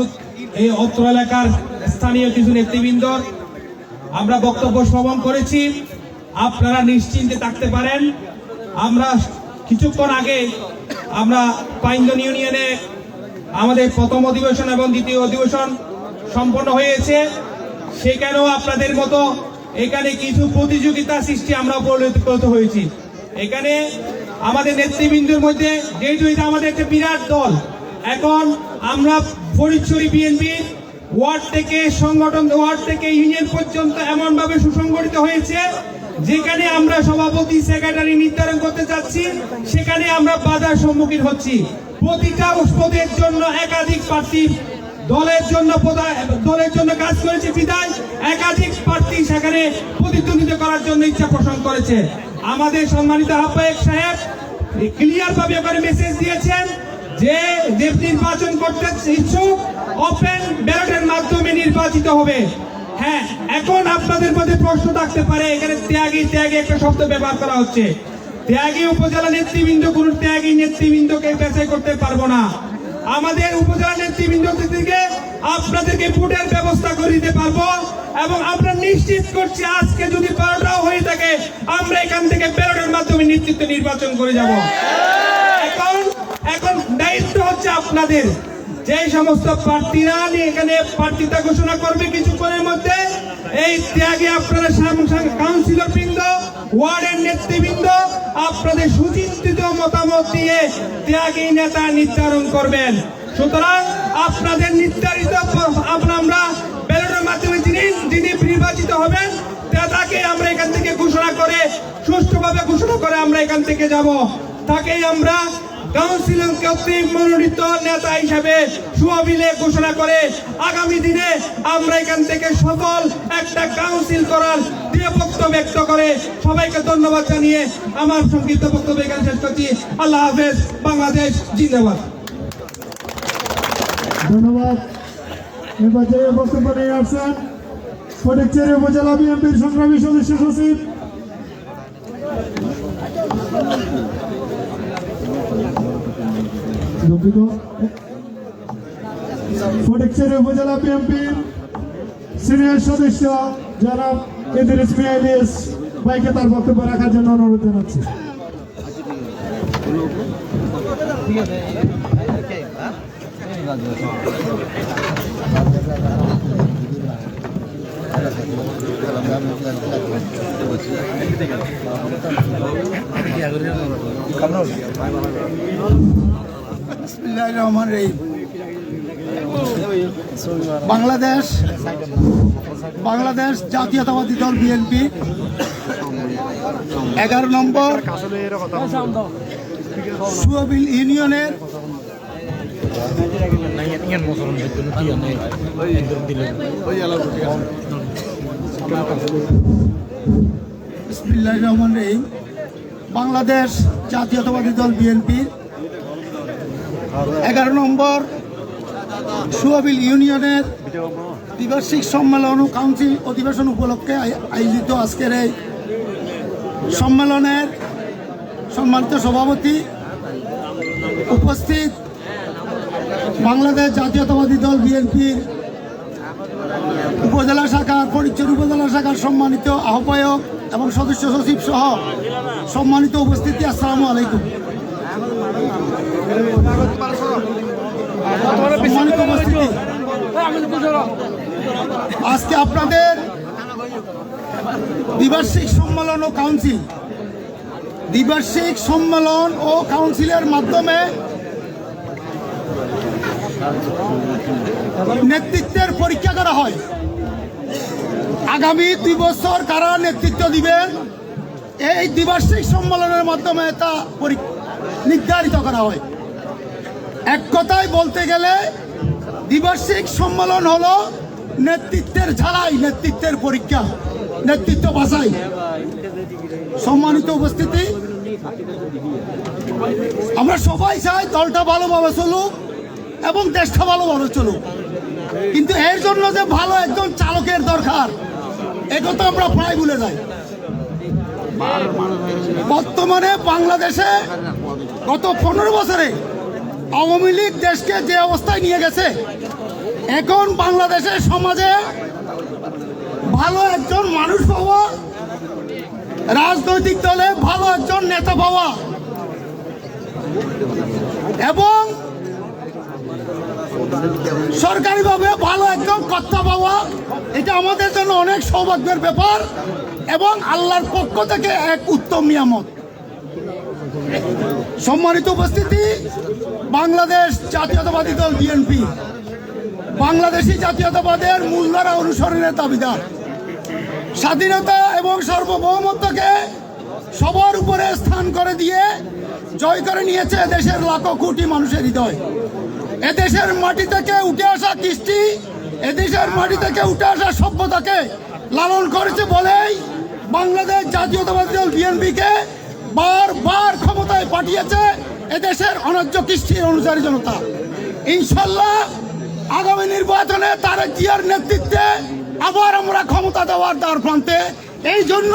এই অত্র এলাকার স্থানীয় কিছু নেতৃবৃন্দর আমরা বক্তব্য শ্রবণ করেছি। আপনারা নিশ্চিন্তে থাকতে পারেন। আমরা কিছুক্ষণ আগে আমরা পাইন্দন ইউনিয়নে আমাদের প্রথম অধিবেশন এবং দ্বিতীয় অধিবেশন সম্পন্ন হয়েছে। সেখানেও আপনাদের মতো এখানে কিছু প্রতিযোগিতা সৃষ্টি আমরা পরিলক্ষিত হয়েছি। এখানে আমাদের নেতৃবৃন্দের মধ্যে যেহেতু এটা আমাদের একটা বিরাট দল, এখন আমরা ফটিকছড়ি বিএনপি ওয়ার্ড থেকে সংগঠন, ওয়ার্ড থেকে ইউনিয়ন পর্যন্ত এমন ভাবে সুসংগঠিত হয়েছে যেখানে আমরা সভাপতি সেক্রেটারি নির্ধারণ করতে যাচ্ছি, সেখানে আমরা বাধার সম্মুখীন হচ্ছি। প্রতিটা পদের জন্য একাধিক প্রার্থী দলের জন্য কাজ করেছে বিধায় একাধিক প্রার্থী সেখানে প্রতিদ্বন্দ্বিতা করার জন্য ইচ্ছা পোষণ করেছে। আমাদের সম্মানিত আহ্বায়ক সাহেব ক্লিয়ার ভাবে ওখানে মেসেজ দিয়েছেন যে নির্বাচন করতে ইচ্ছুক ওপেন ব্যালটের মাধ্যমে নির্বাচিত হবে। হ্যাঁ, এখন আপনাদের মধ্যে প্রশ্ন থাকতে পারে, এখানে ত্যাগী একটা শব্দ ব্যবহার করা হচ্ছে। ত্যাগী উপজেলা নেতৃবৃন্দ কোন ত্যাগী নেতৃবৃন্দকে বাছাই করতে পারবো না। আমাদের উপজেলা নেতৃবৃন্দ থেকে আপনাদেরকে ভোটের ব্যবস্থা করে দিতে পারবো এবং আমরা নিশ্চিত করছি আজকে যদি 12টাও হয়ে থাকে আমরা এখান থেকে ব্যালটের মাধ্যমে নেতৃত্ব নির্বাচন করে যাব। এখন দায়িত্ব হচ্ছে আপনাদের, যে সমস্ত প্রার্থীরা এখানে প্রার্থিতা ঘোষণা করবে কিছুক্ষণের মধ্যে, এই ত্যাগে আপনারা কাউন্সিলর বৃন্দ, ওয়ার্ডের নেতৃবৃন্দ আপনাদের সুচিন্তিত মতামত দিয়ে ত্যাগী নেতা নির্ধারণ করবেন। সুতরাং আপনাদের নির্ধারিত আমরা ব্যালটের মাধ্যমে যিনি নির্বাচিত হবেন তাকে আমরা এখান থেকে ঘোষণা করে সুষ্ঠুভাবে ঘোষণা করে আমরা এখান থেকে যাব। তাকেই আমরা কাউন্সিলর কর্তৃক মনোনীত নেতা হিসাবে সুবিলে ঘোষণা করে আগামী দিনে আমরা এখান থেকে সফল একটা কাউন্সিল করার দৃঢ় ব্যক্ত করে সবাইকে ধন্যবাদ জানিয়ে আমার সংক্ষিপ্ত বক্তব্য এখানে শেষ করছি। আল্লাহ হাফেজ। বাংলাদেশ জিন্দাবাদ। ধন্যবাদ। নির্বাচনে বক্তব্য নিয়ে আসছেন ফটিকছড়ি উপজেলা বিএনপির সংগ্রামী সদস্য সচিব ফটিকছড়ি উপজেলা বিএনপির সিনিয়র সদস্য জনাব ইদ্রিস মিয়া ইলিয়াস ভাইকে তার বক্তব্য রাখার জন্য অনুরোধ জানাচ্ছি। বিসমিল্লাহির রহমানির রহিম। বাংলাদেশ জাতীয়তাবাদী দল বিএনপি 11 নম্বর সুয়াবিল ইউনিয়নের বিসমিল্লাহির রহমানির রহিম। বাংলাদেশ জাতীয়তাবাদী দল বিএনপির 11 নম্বর সুয়াবিল ইউনিয়নের দ্বিবার্ষিক সম্মেলন ও কাউন্সিল অধিবেশন উপলক্ষে আয়োজিত আজকের এই সম্মেলনের সম্মানিত সভাপতি, উপস্থিত বাংলাদেশ জাতীয়তাবাদী দল বিএনপির উপজেলা শাখার ফটিকছড়ি উপজেলা শাখার সম্মানিত আহ্বায়ক এবং সদস্য সচিব সহ সম্মানিত উপস্থিতি, আসসালামু আলাইকুম। সম্মানিত উপস্থিতি, আজকে আপনাদের দ্বিবার্ষিক সম্মেলন ও কাউন্সিলের মাধ্যমে নেতৃত্বের পরীক্ষা করা হয়। আগামী 2 বছর কারা নেতৃত্ব দিবেন এই দ্বিবার্ষিক সম্মেলনের মাধ্যমে তা নির্ধারিত করা হয়। এক কথায় বলতে গেলে দ্বিবার্ষিক সম্মেলন হলো নেতৃত্বের ঝালাই, নেতৃত্বের পরীক্ষা, নেতৃত্ব বাছাই। সম্মানিত উপস্থিতি, আমরা সবাই চাই দলটা ভালোভাবে চলুক এবং দেশটা ভালোভাবে চলুক, কিন্তু এর জন্য যে ভালো একজন চালকের দরকার একথা আমরা প্রায় ভুলে যাই। বর্তমানে বাংলাদেশে গত 15 বছরে আওয়ামী লীগ দেশকে যে অবস্থায় নিয়ে গেছে, এখন বাংলাদেশের সমাজে ভালো একজন মানুষ পাওয়া, রাজনৈতিক দলে ভালো একজন নেতা পাওয়া এবং সরকারিভাবে ভালো একজন কর্তা পাওয়া, এটা আমাদের জন্য অনেক সৌভাগ্যের ব্যাপার এবং আল্লাহর পক্ষ থেকে এক উত্তম নিয়ামত। সম্মানিত উপস্থিতি, বাংলাদেশ জাতীয়তাবাদী দল বিএনপি বাংলাদেশি জাতীয়তাবাদের মূলধারা অনুসরণের দাবিদার। স্বাধীনতা এবং সার্বভৌমত্বকে সবার উপরে স্থান করে দিয়ে জয় করে নিয়েছে দেশের লাখো কোটি মানুষের হৃদয়। এদেশের মাটি থেকে উঠে আসা কৃষ্টি, এদেশের মাটি থেকে উঠে আসা সভ্যতাকে লালন করেছে বলেই বাংলাদেশ জাতীয়তাবাদী দল বিএনপিকে বারবার ক্ষমতায় পাঠিয়েছে এদেশের অন্যায্য কৃষ্টির অনুসারী জনতা। ইনশাল্লাহ আগামী নির্বাচনে তারেক জিয়ার নেতৃত্বে আবার আমরা ক্ষমতা দেওয়ার দ্বার প্রান্তে। এই জন্য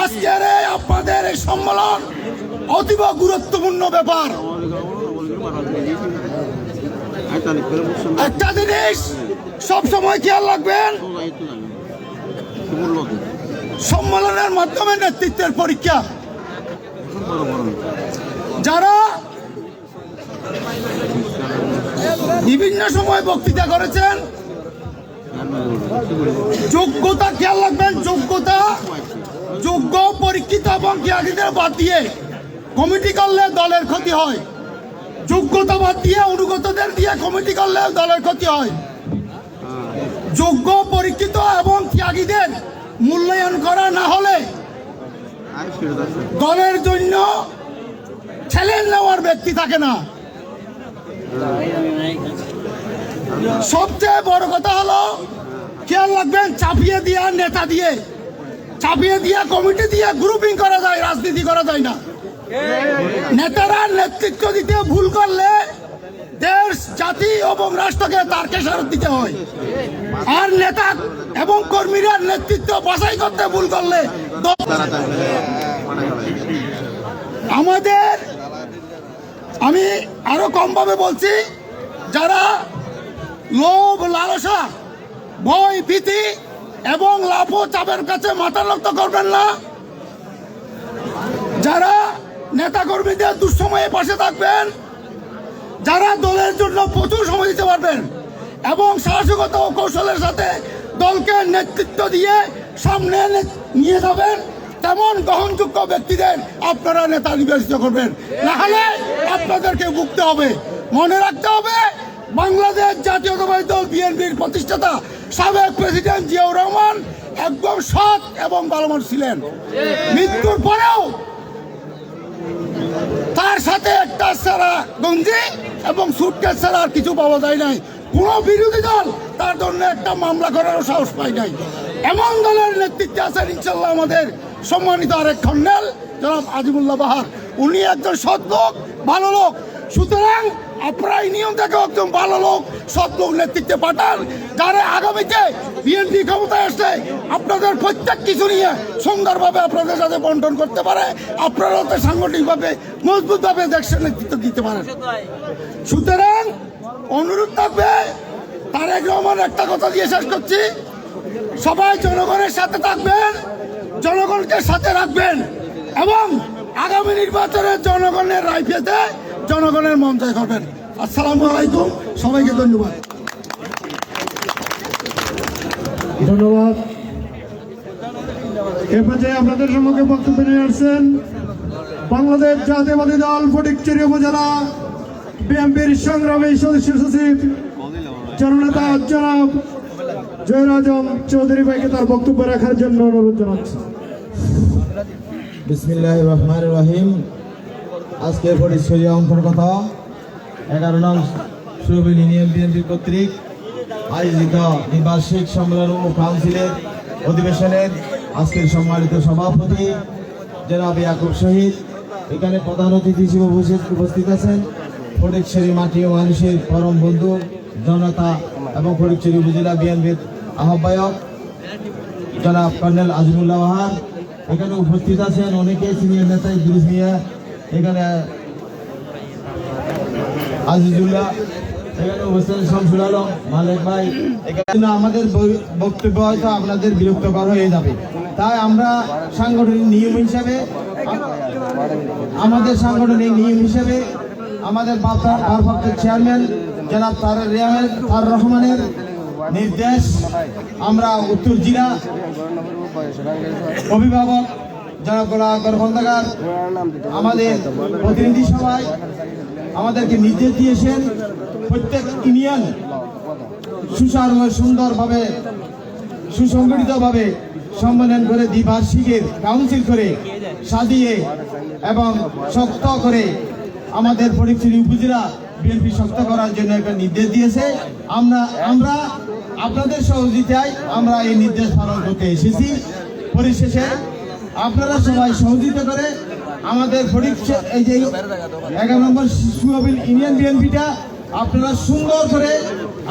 আজকের এই আপনাদের এই সম্মেলন অতীব গুরুত্বপূর্ণ ব্যাপার। একটা জিনিস সবসময় খেয়াল রাখবেন, সম্মেলনের মাধ্যমে নেতৃত্বের পরীক্ষা। যারা বিভিন্ন সময় বক্তৃতা করেছেন, যোগ্যতা খেয়াল রাখবেন, যোগ্য পরীক্ষিত এবং ত্যাগীদের বাদ দিয়ে কমিটি করলে দলের ক্ষতি হয়। যোগ্যতা বাদ দিয়ে অনুগতদের দিয়ে কমিটি করলে দলের ক্ষতি হয়। যোগ্য পরীক্ষিত এবং ত্যাগীদের মূল্যায়ন করা না হলে দলের জন্য চ্যালেঞ্জ নেওয়ার ব্যক্তি থাকে না। সবচেয়ে বড় কথা হলো খেয়াল রাখবেন, চাপিয়ে দিয়ে নেতা দিয়ে, চাপিয়ে দিয়ে কমিটি দিয়ে গ্রুপিং করা যায়, রাজনীতি করা যায় না। নেতারা নেতৃত্ব দিতে ভুল করলে দেশ, জাতি এবং রাষ্ট্রকে তার খেসারত দিতে হয়। আর নেতা এবং কর্মীরা নেতৃত্ব বাছাই করতে ভুল করলে আমাদের, আমি আরো কম ভাবে বলছি, যারা লোভ, লালসা, ভয়, ভীতি এবং লাভ ও চাপের কাছে মাথা নত করবেন না। যারা নেতা কর্মীদের দুঃসময়ে পাশে থাকবেন, যারা দলের জন্য প্রচুর সময় দিতে পারবেন এবং সাহসিকতা ও কৌশলের সাথে দলকে নেতৃত্ব দিয়ে সামনে নিয়ে যাবেন, তেমন গ্রহণযোগ্য ব্যক্তিদের আপনারা নেতা নির্বাচিত করবেন। না হলে আপনাদেরকে ভুগতে হবে। মনে রাখতে হবে, বাংলাদেশ জাতীয়তাবাদী দল বিএনপির প্রতিষ্ঠাতা সাবেক প্রেসিডেন্ট জিয়াউর রহমান একদম সৎ এবং ভালো মানুষ ছিলেন। মৃত্যুর পরেও তার সাথে একটা সারা গঞ্জি এবং সুটকেস ছাড়া আর কিছু পাওয়া যায় নাই। কোন বিরোধী দল তার জন্য একটা মামলা করারও সাহস পায় নাই। এমন দলের নেতৃত্বে আছেন ইনশাল্লাহ আমাদের সম্মানিত আরেক কর্নেল জনাব আজিমুল্লাহ বাহার। উনি একজন সৎ লোক, ভালো লোক। সুতরাং আপনারা এই নিয়ম থেকে একজন ভালো লোক, সৎ লোক নেতৃত্বে পাঠান, যারা আগামীতে বিএনপি ক্ষমতায় আসলে আপনাদের প্রত্যেক কিছু নিয়ে সুন্দরভাবে আপনাদের সাথে বন্টন করতে পারে, আপনারা সাংগঠনিকভাবে মজবুতভাবে দেশের নেতৃত্ব দিতে পারেন। সুতরাং অনুরোধ থাকবে, তারেক রহমান একটা কথা দিয়ে শেষ করছি, সবাই জনগণের সাথে থাকবেন, জনগণকে সাথে রাখবেন এবং আগামী নির্বাচনে জনগণের রায় পেতে জনগণের মন জয় করবেন। আসসালামু আলাইকুম, সবাইকে ধন্যবাদ। ধন্যবাদ। এ পর্যায়ে আপনাদের সম্মুখে বক্তব্য নিয়ে আসছেন বাংলাদেশ জাতীয়তাবাদী দল ফটিকছড়ি উপজেলা বিএনপির সংগ্রামী সদস্য সচিব জননেতা জনাব জহির আজম চৌধুরী ভাইকে তার বক্তব্য রাখার জন্য অনুরোধ জানাচ্ছি। বিসমিল্লাহির রহমানির রহিম। আজকের ফটিকছড়ি অন্তর্গত 11 নং সুরবিল ইউনিয়ন বিএনপি কর্তৃক আয়োজিত দ্বিবার্ষিক সম্মেলন ও কাউন্সিলের অধিবেশনের আজকের সম্মানিত সভাপতি জনাব ইয়াকুব শহীদ, এখানে প্রধান অতিথি হিসেবে উপস্থিত আছেন ফটিকছড়ি মাটি ও মানুষের পরম বন্ধু জনতা এবং ফটিকছড়ি উপজেলা বিএনপির আহ্বায়ক জনাব কর্নেল আজিমুল্লাহ বাহার। এখানে উপস্থিত আছেন অনেকে সিনিয়র নেতা ইদ্রিস মিয়া, এখানে আজিজুল্লাহ, এখানে উপস্থিত শামসুল আলম, মালিক ভাই। এখানে আমাদের বক্তব্য হয়তো আপনাদের বিরক্তকর হয়ে যাবে, তাই আমরা সাংগঠনিক নিয়ম হিসাবে আমাদের ভারপ্রাপ্ত চেয়ারম্যান জনাব তার রহমানের নির্দেশ, আমরা উত্তর জেলা অভিভাবক জনাব গোলাকর খন্দকার আমাদের প্রতিনিধি সভায় আমাদেরকে নির্দেশ দিয়েছেন প্রত্যেক ইউনিয়ন সুন্দরভাবে সুসংগঠিতভাবে সম্মেলন করে দ্বিবার্ষিকের কাউন্সিল করে সাজিয়ে এবং শক্ত করে আমাদের ফটিকছড়ি উপজেলা বিএনপি শক্ত করার জন্য একটা নির্দেশ দিয়েছে। আমরা আপনাদের সহযোগিতায় আমরা এই নির্দেশ পালন করতে এসেছি। পরিশেষে আপনারা সবাই সহযোগিতা করে আমাদের এই যে 11 নম্বর সুরবিল ইউনিয়ন বিএনপিটা আপনারা সুন্দর করে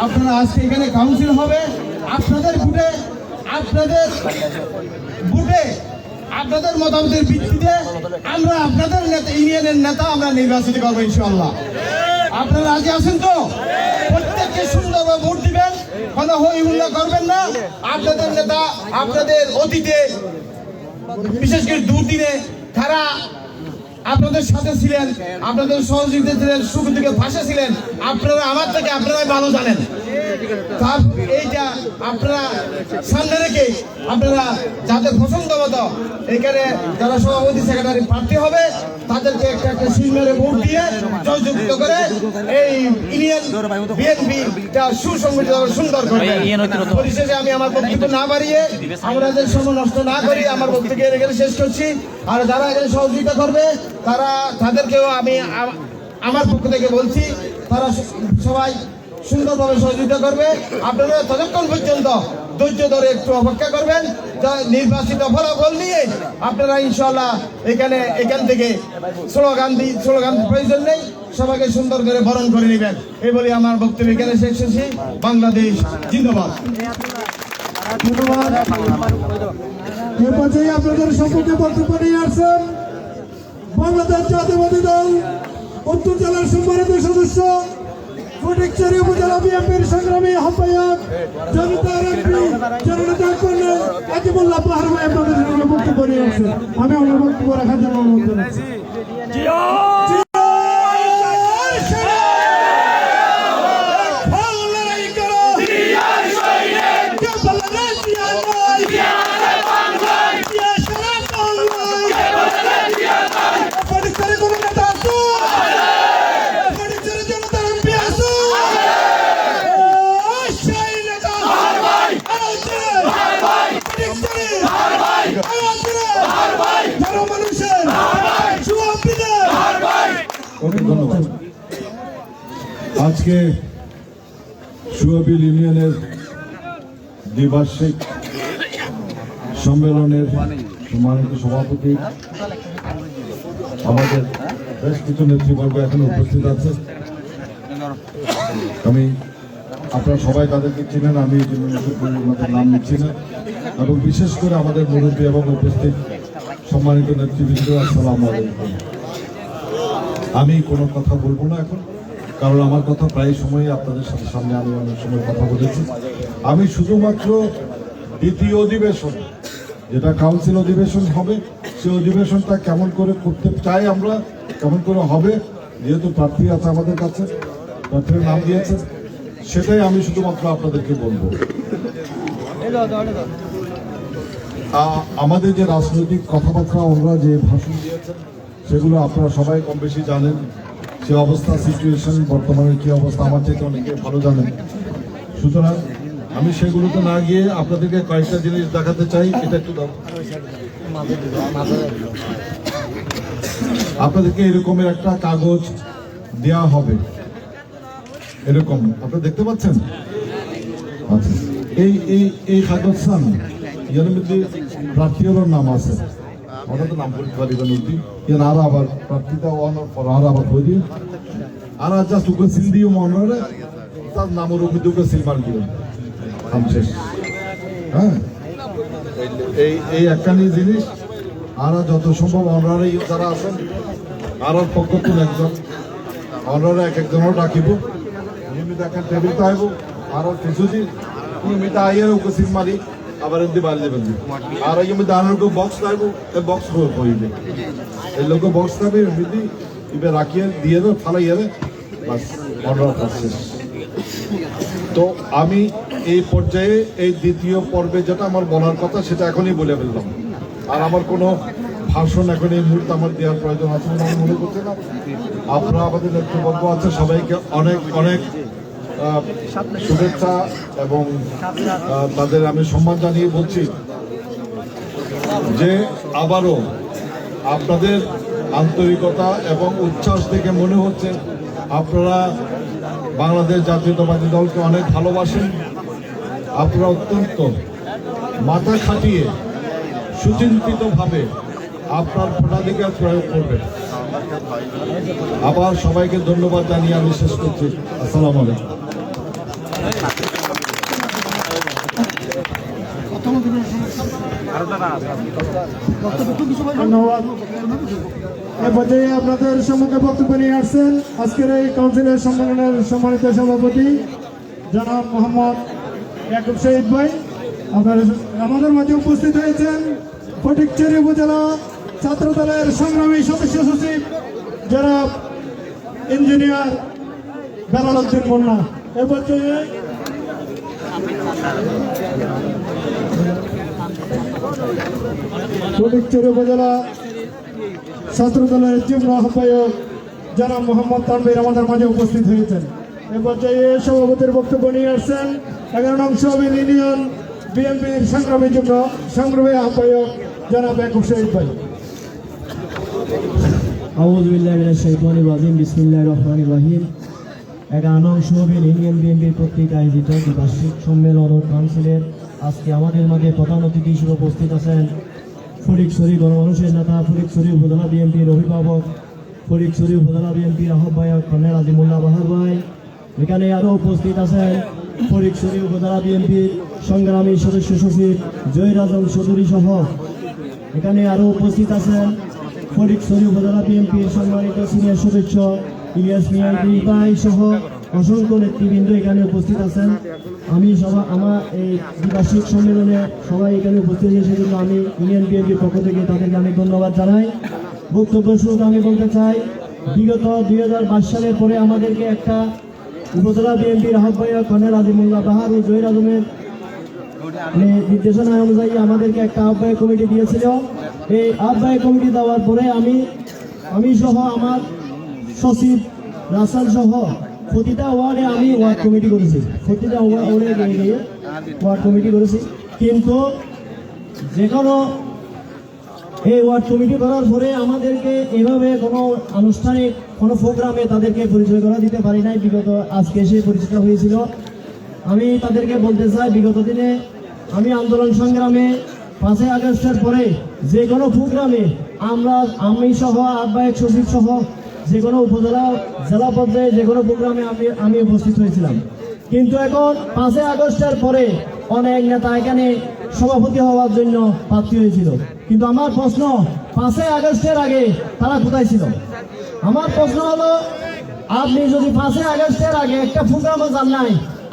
আপনারা আজকে এখানে কাউন্সিল হবে, আপনাদের ভোটে আপনাদের মতামতের ভিত্তিতে আমরা আপনাদের নেতা, ইউনিয়নের নেতা আমরা নির্বাচিত করবো ইনশাআল্লাহ। আপনারা রাজি আছেন তো? প্রত্যেককে সুন্দরভাবে ভোট দিবেন, কোনো হই হুল্লা করবেন না। আপনাদের নেতা আপনাদের অতীতে, বিশেষ করে দুর্দিনে তারা আপনাদের সাথে ছিলেন, আপনাদের সহযোগিতা ছিলেন, সুখ দুঃখে পাশে ছিলেন। আপনারা আমার থেকে আপনারাই ভালো জানেন। তার এইটা আপনারা সামনে রেখে আপনারা যাদের পছন্দ মতো এখানে যারা সভাপতি সেক্রেটারি প্রার্থী হবে তাদেরকে একটা একটা সিলমেরে ভোট দিয়ে জয়যুক্ত করে এই ইউনিয়ন বিএনপিটা সুসংগঠিত সুন্দর করবে। পরিশেষে আমি আমার বক্তব্য না বাড়িয়ে, আমরা যে সময় নষ্ট না করি, আমার বক্তব্য এখানে শেষ করছি। আর যারা এখানে সহযোগিতা করবে তাদেরকেও আমি আমার পক্ষ থেকে বলছি, তারা সবাই সুন্দরভাবে সহযোগিতা করবে। আপনারা ততক্ষণ পর্যন্ত ধৈর্য ধরে একটু অপেক্ষা করবেন, নির্বাচিত ফলাফল নিয়ে আপনারা ইনশাআল্লাহ এখান থেকে স্লোগান প্রয়োজন নেই, সবাইকে সুন্দর করে বরণ করে নেবেন। এই বলে আমার বক্তব্য এখানে শেষ করছি। বাংলাদেশ জিন্দাবাদ। ধন্যবাদ। এ পর্যায়ে আপনাদের সম্মুখে বক্তব্য নিয়ে আসছেন বাংলাদেশ জাতীয়তাবাদী দল উত্তর জেলার সম্মানিত সদস্য, ফটিকছড়ি উপজেলা বিএনপির সংগ্রামী আহ্বায়ক, জননেতা কর্নেল আজিমুল্লাহ পাহাড় ভাই আপনাদের সঙ্গে বক্তব্য নিয়ে আসছেন। আমি আমার বক্তব্য রাখার জন্য অনুরোধ জানাচ্ছি। ধন্যবাদ। আজকে সুয়াবিল ইউনিয়নের দ্বিবার্ষিক সম্মেলনের সম্মানিত সভাপতি, আমাদের বেশ কিছু নেতৃবর্গ এখন উপস্থিত আছে। আমি আপনারা সবাই তাদেরকে চিনেন, আমি এই জন্য নাম নিচ্ছি না। এবং বিশেষ করে আমাদের মুরব্বী এবং উপস্থিত সম্মানিত নেতৃবৃন্দ, আসসালামু আলাইকুম। আমি কোনো কথা বলবো না এখন, কারণ আমার কথা প্রায় সময় আপনাদের সাথে সামনে আমি অনেক সময় কথা বলেছি। আমি শুধুমাত্র দ্বিতীয় অধিবেশন, যেটা কাউন্সিল অধিবেশন হবে, সেই অধিবেশনটা কেমন করে করতে চাই আমরা, কেমন করে হবে, যেহেতু প্রার্থী আছে আমাদের কাছে, প্রার্থীর নাম দিয়েছে, সেটাই আমি শুধুমাত্র আপনাদেরকে বলবো। আমাদের যে রাজনৈতিক কথাবার্তা, ওনারা যে ভাষণ দিয়েছেন, সেগুলো আপনারা সবাই কম বেশি জানেন। সে অবস্থা, সিচুয়েশন, বর্তমানে কি অবস্থা আমার থেকে অনেকে ভালো জানেন। সুতরাং আমি সেগুলোতে না গিয়ে আপনাদেরকে কয়েকটা জিনিস দেখাতে চাই। এটা একটু আপনাদেরকে এরকমের একটা কাগজ দেয়া হবে, এরকম আপনারা দেখতে পাচ্ছেন। আচ্ছা, এই কাগজটা ইয়ার মধ্যে প্রার্থীর নাম আছে, ওটা তো নাম করতে পারি ইয়ার আর আবার প্রার্থীটা আর আবার হয়ে দিন আর যা সুখে সিল দিয়ে মনে তার নামের উপর সিল মার দিবেন, নাম শেষ। হ্যাঁ, এই একখানি জিনিস। আর যত সম্ভব অনারা যারা আছেন আর পক্ষ তুলে একজন অনারা একজনও ডাকিব, নিয়মিত একটা টেবিল পাইব, আর কিছুদিন নিয়মিত আইয়ের উপর সিল মারি আবার এমনি বাড়ি যাবেন। আর এমনি দাঁড়ানোর বক্স থাকবো, বক্স করিবে এই লোক বক্স থাকবে এমনি এবার রাখিয়ে দিয়ে দেবো, ফালাইয়ে বাস অর্ডার শেষ। তো আমি এই পর্যায়ে এই দ্বিতীয় পর্বে যেটা আমার বলার কথা সেটা এখনই বলে ফেললাম। আর আমার কোনো ভাষণ এখন এই মুহূর্তে আমার দেওয়ার প্রয়োজন আছে বলে আমি মনে করছি না। আপনারা আমাদের নেতৃবর্গ আছে, সবাইকে অনেক অনেক শুভেচ্ছা এবং তাদের আমি সম্মান জানিয়ে বলছি যে আবারও আপনাদের আন্তরিকতা এবং উচ্ছ্বাস দেখে মনে হচ্ছে আপনারা বাংলাদেশ জাতীয়তাবাদী দলকে অনেক ভালোবাসেন। আপনারা অত্যন্ত মাথা খাটিয়ে সুচিন্তিতভাবে আপনার ভোটাধিকার প্রয়োগ করবেন। আবার সবাইকে ধন্যবাদ জানিয়ে আমি শেষ করছি। আসসালামু আলাইকুম। ধন্যবাদ। এ পর্যায়ে আপনাদের সম্মুখে বক্তব্য নিয়ে আসছেন আজকের এই কাউন্সিলের সম্মেলনের সম্মানিত সভাপতি জনাব মোহাম্মদ ইয়াকুব শহীদ ভাই। আমাদের মাঝে উপস্থিত হয়েছেন ফটিকছড়ি উপজেলা ছাত্র দলের সংগ্রামী সদস্য সচিব জনাব ইঞ্জিনিয়ার বেলাল উদ্দিন মুন্না। এ পর্যায়ে ফটিকছড়ি উপজেলা ছাত্র দলের যুগ্ম আহ্বায়ক জনাব মোহাম্মদ তানভীর আমাদের মাঝে উপস্থিত হয়েছেন। এ পর্যায়ে সভাপতির বক্তব্য নিয়ে আসছেন 11 নং সোয়াবিন ইউনিয়ন বিএনপির সংগ্রামী আহ্বায়ক জনাব ইয়াকুব শহীদ ভাই। আউযু বিল্লাহি মিনাশ শাইতানির রাজিম বিসমিল্লাহির রহমানির রহিম। 11 নং সোয়াবিন ইউনিয়ন বিএনপির কর্তৃক আয়োজিত বার্ষিক সম্মেলন ও কাউন্সিলের আজকে আমাদের মাঝে প্রধান অতিথি হিসেবে উপস্থিত আছেন ফটিকছড়ি গণমানুষের নেতা, ফটিকছড়ি উপজেলা বিএনপির অভিভাবক, ফটিকছড়ি উপজেলা বিএনপির আহ্বায়ক কর্নেল আজিমুল্লাহ বাহার ভাই। এখানে আরও উপস্থিত আছেন ফটিকছড়ি উপজেলা বিএনপির সংগ্রামী সদস্য সচিব জহির আজম চৌধুরী সহ এখানে আরও উপস্থিত আছেন ফটিকছড়ি উপজেলা বিএনপির সম্মানিত সিনিয়র সদস্য ইলিয়াস মিয়া ভাই সহ অসংখ্য নেতৃবৃন্দ এখানে উপস্থিত আছেন। আমি আমার এই দ্বিবার্ষিক সম্মেলনে সবাই এখানে উপস্থিত হয়েছে, সেজন্য আমি ইউনিয়ন বিএনপির পক্ষ থেকে তাদেরকে আমি ধন্যবাদ জানাই। বক্তব্য শুরুতে আমি বলতে চাই, বিগত 2022 সালের পরে আমাদেরকে একটা উপজেলা বিএনপির আহ্বায়ক কর্নেল আজিমুল্লাহ বাহার ও জহির আজমের নির্দেশনা অনুযায়ী আমাদেরকে একটা আহ্বায়ক কমিটি দিয়েছিল। এই আহ্বায়ক কমিটি দেওয়ার পরে আমি সহ আমার সচিব রাসাল সহ প্রতিটা ওয়ার্ডে আমি ওয়ার্ড কমিটি করেছি, প্রতিটা ওয়ার্ডে গিয়ে ওয়ার্ড কমিটি করেছি। কিন্তু যে কোনো এই ওয়ার্ড কমিটি করার পরে আমাদেরকে এভাবে কোনো আনুষ্ঠানিক কোনো প্রোগ্রামে তাদেরকে পরিচয় করা দিতে পারি নাই। বিগত আজকে এসে পরিচিত হয়েছিল। আমি তাদেরকে বলতে চাই, বিগত দিনে আমি আন্দোলন সংগ্রামে 5 আগস্টের পরে যে কোনো প্রোগ্রামে আমি সহ আহ্বায়ক সচিব সহ যে কোনো উপজেলা জেলা পর্যায়ে যে কোনো প্রোগ্রামে আমি উপস্থিত হয়েছিলাম। কিন্তু এখন 5 আগস্টের পরে অনেক নেতা এখানে সভাপতি হওয়ার জন্য প্রার্থী হয়েছিল। কিন্তু আমার প্রশ্ন, 5 আগস্টের আগে তারা কোথায় ছিল? আমার প্রশ্ন হলো, আপনি যদি 5 আগস্টের আগে একটা প্রোগ্রামও যান নাই,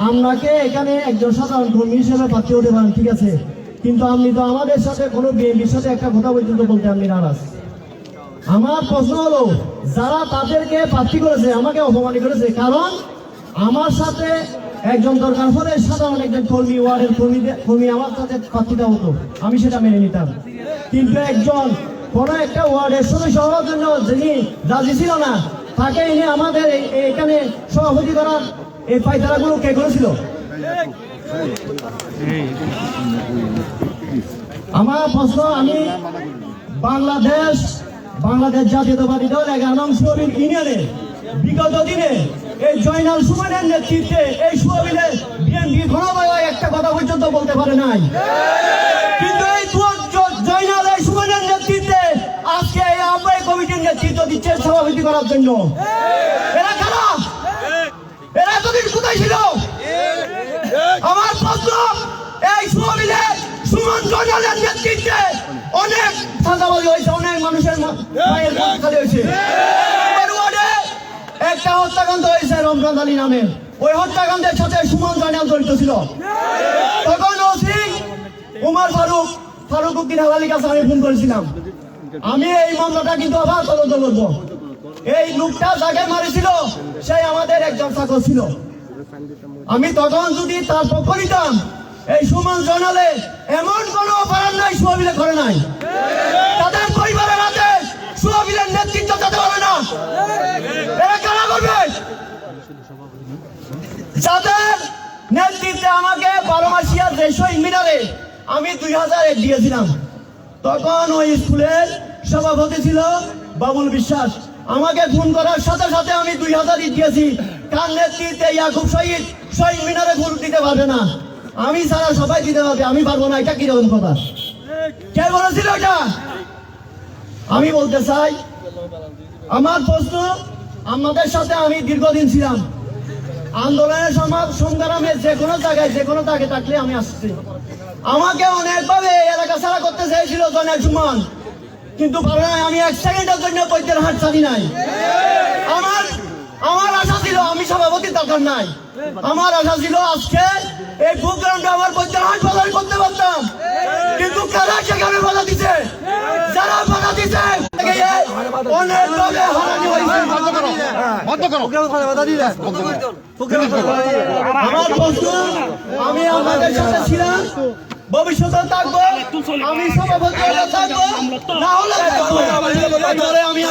আপনাকে এখানে একজন সাধারণ কর্মী হিসেবে প্রার্থী হতে পারেন, ঠিক আছে, কিন্তু আপনি তো আমাদের সাথে কোনো বিএনপির সাথে একটা কথা পর্যন্ত বলতে আপনি নারাজ। আমার প্রশ্ন হলো, যারা তাদেরকে প্রার্থী করেছে আমাকে অপমানিত করেছে, কারণ আমার সাথে একজন দরকার হলে সাধারণ একজন কর্মী, ওয়ার্ডের কর্মী আমার সাথে প্রার্থীটা হতো, আমি সেটা মেনে নিতাম। কিন্তু একজন কোন একটা ওয়ার্ডের সদস্য হওয়ার জন্য যিনি রাজি ছিল না, তাকে এনে আমাদের এখানে সভাপতি করার এই পায়তারাগুলো কে করেছিল? আমার প্রশ্ন, আমি বাংলাদেশ জাতীয়তাবাদী দল 11 নং সোয়াবিন ইউনিয়নে বিগত দিনে এই জয়নাল সুমনের নেতৃত্বে এই সোয়াবিনের বিএনপি ঘনভাবে একটা কথা পর্যন্ত বলতে পারে নাই। কিন্তু এই জয়নাল এই সুমনের নেতৃত্বে আজকে এই আহ্বায়ক কমিটির নেতৃত্ব দিচ্ছে সভাপতি করার জন্য। এরা কারা? এরা এতদিন কোথায় ছিল? আমার প্রশ্ন, এই সোয়াবিনের সুমন জয়নালের নেতৃত্বে অনেক সাদাবাজি হয়েছে, অনেক মানুষের মায়ের খালি হয়েছে। একটা হত্যাকাণ্ড হয়েছে রমজান আলী নামে, ওই হত্যাকাণ্ডের সাথে সুমন জয়নাল জড়িত ছিল। তখন ওসি উমার ফারুক উদ্দিন হালালির কাছে আমি ফোন করেছিলাম, আমি এই মামলাটা কিন্তু আবার তদন্ত করবো। এই লোকটা যাকে মারিছিল সেই আমাদের একজন চাকর ছিল। আমি তখন যদি তার পক্ষ নিতাম, এই সুমন জয়নালে এমন কোন অপরাধ নাই সোয়াবিলে করে নাই, তাদের পরিবারের হাতে সোয়াবিলের নেতৃত্ব দিতে পারবে না। এরা কারা করবে? যাদের নেতৃত্বে আমাকে 12 মাসিয়া দেশই মিনারে আমি 2001 দিয়েছিলাম, তখন ওই স্কুলের সভাপতি ছিল বাবুল বিশ্বাস। আমাকে ফোন করার সাথে সাথে আমি 2000 দিয়েছি। কার নেতৃত্বে ইয়াকুব শহীদ মিনারে ভোট দিতে পারবে না, আমি সারা সবাই দিতে পারবে, আমি পারবো না। এটা কিরকম কথা? কে বলেছিল এটা? আমি বলতে চাই, আমার প্রশ্ন, আমাদের সাথে আমি দীর্ঘদিন ছিলাম, আন্দোলনের সংগ্রামে যে কোনো জায়গায় যে কোনো তাকে থাকলে আমি আসছি। আমাকে অনেকভাবে এলাকা ছাড়া করতে চেয়েছিল জনের সুমন, কিন্তু পারে নাই। আমি 1 সেকেন্ডের জন্য বৈদ্যের হাট ছাড়ি নাই। আমার আশা ছিল আমি সভাপতির দরকার নাই, আমার আশা ছিল আজকে এই প্রোগ্রামটা আমার বৈদ্যের হাট বাজার করতে পারতাম, কিন্তু কারা সেখানে বাধা দিছে? যারা বাধা দিছে অনেকভাবে হারানি হয়েছে। আমার প্রশ্ন, আমি আমাদের সাথে ছিলাম, ভবিষ্যতে থাকবো, আমি সভাপতি থাকবো, না হলে আমি